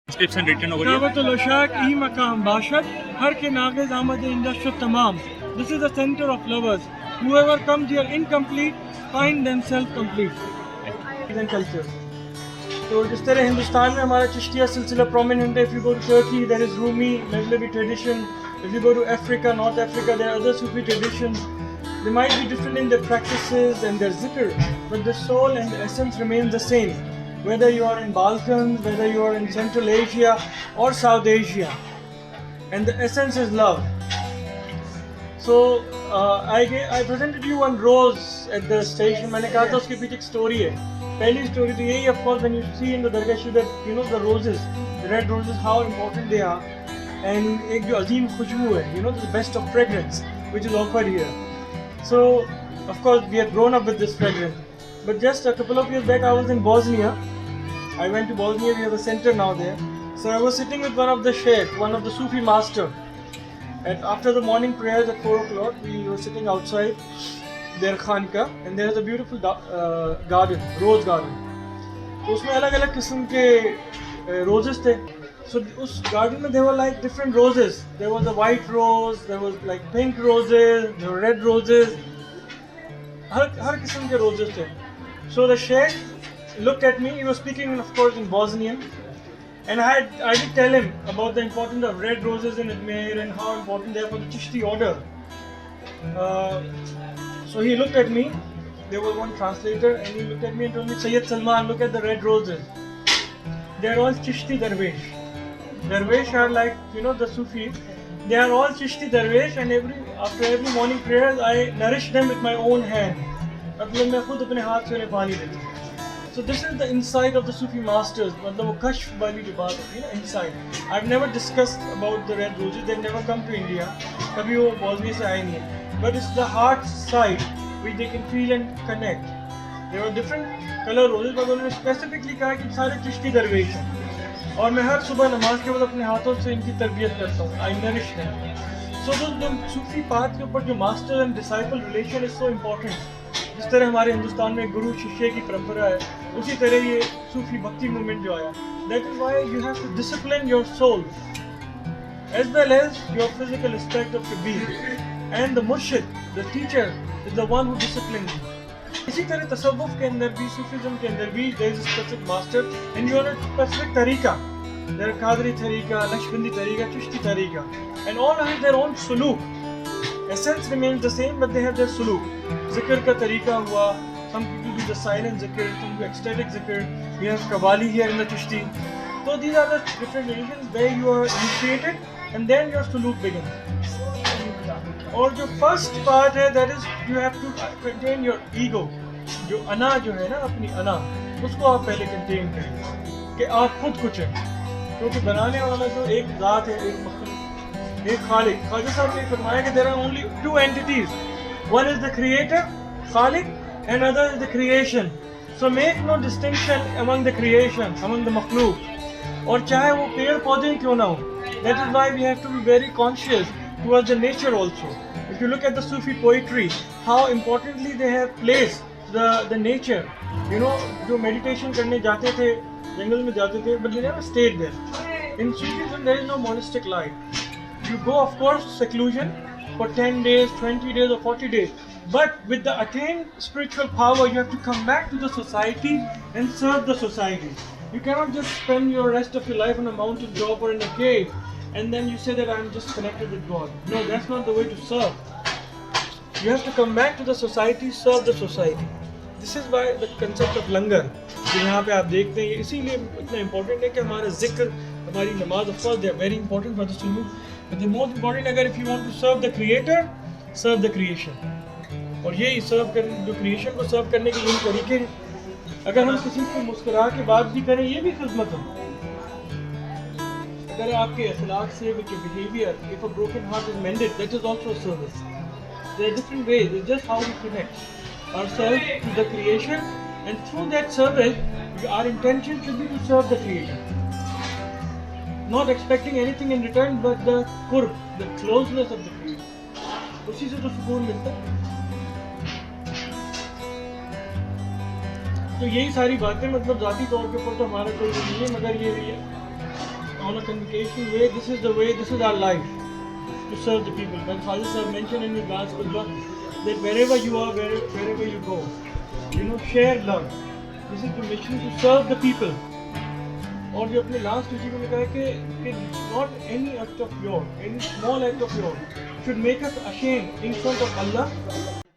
Inscription written over here. Kabatul Ushaq e Maqam Bashad Har ke Nagiz Ahmad Industry Tamam. This is the center of lovers. Whoever comes here incomplete find themselves complete. And culture. तो जिस तरह हिंदुस्तान में हमारा चिश्तिया सिलसिला prominent है. If you go to Turkey, there is Rumi, Maghlabi tradition. If you go to Africa, North Africa, there are other Sufi traditions. They might be different in their practices and their zikr, but the soul and the essence remains the same. Whether you are in Balkans, whether you are in Central Asia or South Asia, and the essence is love. So I presented you one rose at the station. मैंने कहा था उसके पीछे एक story है. पहली story तो यही, of course, when you see in the Dargah that you know the roses, the red roses, how important they are, and एक जो अजीम खुशबू है, you know, the best of fragrance which is offered here. So of course we have grown up with this fragrance. But just a couple of years back, I was in Bosnia. I went to Bosnia. We have a center now there. So I was sitting with one of the sheikh, one of the Sufi master. And after the morning prayers at 4 o'clock, we were sitting outside their khanka, and there is a beautiful garden, rose garden. So उसमें अलग-अलग किस्म के roses थे. So उस garden में there were like different roses. There was a white rose, there was like pink roses, there were red roses. हर किस्म के roses थे. So the sheikh looked at me. He was speaking, of course, in Bosnian, and I did tell him about the importance of red roses in Ajmer and how important they are for the Chishti order. So he looked at me. There was one translator, and he looked at me and told me, Sayyid Salman, look at the red roses. They are all Chishti Darwesh. Darwesh are like, you know, the Sufi. They are all Chishti Darwesh, and after every morning prayers, I nourish them with my own hand. मतलब मैं खुद अपने हाथ से उन्हें पानी देता हूँ. So this is the insight of the Sufi masters. मतलब वो कश्फ वाली जो बात होती है ना, insight. I've never discussed about the red roses. They've never come to India. कभी वो बॉस्निया से आए नहीं है. But it's the heart side which they can feel and connect. There are different color roses, but उन्होंने specifically कहा कि सारे चिश्ती दरवेश हैं. और मैं हर सुबह नमाज के बाद अपने हाथों से इनकी तरबियत करता हूँ. I nourish them. So the Sufi path के ऊपर जो master and disciple relation is so important. जिस तरह हमारे हिंदुस्तान में गुरु शिष्य की परंपरा है, उसी तरह ये सूफी भक्ति मूवमेंट जो आया. That is why you have to discipline your soul as well as your physical aspect of your being. And the murshid, the teacher, is the one who disciplines you. इसी तरह तसव्वुफ के अंदर भी, सूफीज़म के अंदर भी, there is a specific master and you are a specific tariqa. There are Qadri tariqa, Naqshbandi tariqa, Chishti tariqa, and all have their own suluk. Essence remains the same, but they have their suluk. Zikr ka tariqa hua. Some people do the silent zikr, some do ecstatic zikr. We have Qawwali here in the Chishti. So these are the different religions where you are initiated, and then your suluk begins. और जो first part है, that is you have to contain your ego. जो अना जो है ना, अपनी अना, उसको आप पहले contain करें कि आप खुद कुछ हैं. क्योंकि बनाने वाला जो एक ज़ात है, एक मखलूक, एक खालिक. ख्वाजा साहब ने फरमाया कि there are only two entities. One is the creator, Khalik, and other is the creation. So make no distinction among the creation, among the makhluk. और चाहे वो पेड़ पौधे क्यों ना हो. That is why we have to be very conscious towards the nature also. If you look at the Sufi poetry, how importantly they have placed the nature. You know, जो meditation करने जाते थे, जंगल में जाते थे, but they never stayed there. In Sufism there is no monastic life. You go, of course, seclusion for 10 days, 20 days or 40 days. But with the attained spiritual power, you have to come back to the society and serve the society. You cannot just spend your rest of your life on a mountain top or in a cave and then you say that I'm just connected with God. No, that's not the way to serve. You have to come back to the society, serve the society. This is why the concept of langar, जो यहाँ पे आप देखते हैं, इसीलिए इतना important है कि हमारा जिक्र, हमारी नमाज, of course they are very important for the suluk, but the most important, अगर if you want to serve the creator, serve the creation. और यही serve कर, जो creation को serve करने के यही तरीके हैं. अगर हम किसी को मुस्कुरा के बात भी करें, ये भी खिदमत है. अगर आपके अखलाक से, with your behavior, if a broken heart is mended, that is also a service. There are different ways. It's just how we connect ourselves to the creation, and through that service, our intention should be to serve the creator. Not expecting anything in return, but the qurb, the closeness of the creator. उसी से तो सुकून मिलता है. तो यही सारी बातें, मतलब ज़ाती तौर के ऊपर तो हमारा कोई नहीं है, मगर ये on a convocation way, this is the way, this is our life to serve the people. Then Khalid sir mentioned in his last khutbah that wherever you are, wherever you go, share love. This is the mission to serve the people. और जो अपने last teaching में कहा कि not any act of yours, any small act of yours should make us ashamed in front of Allah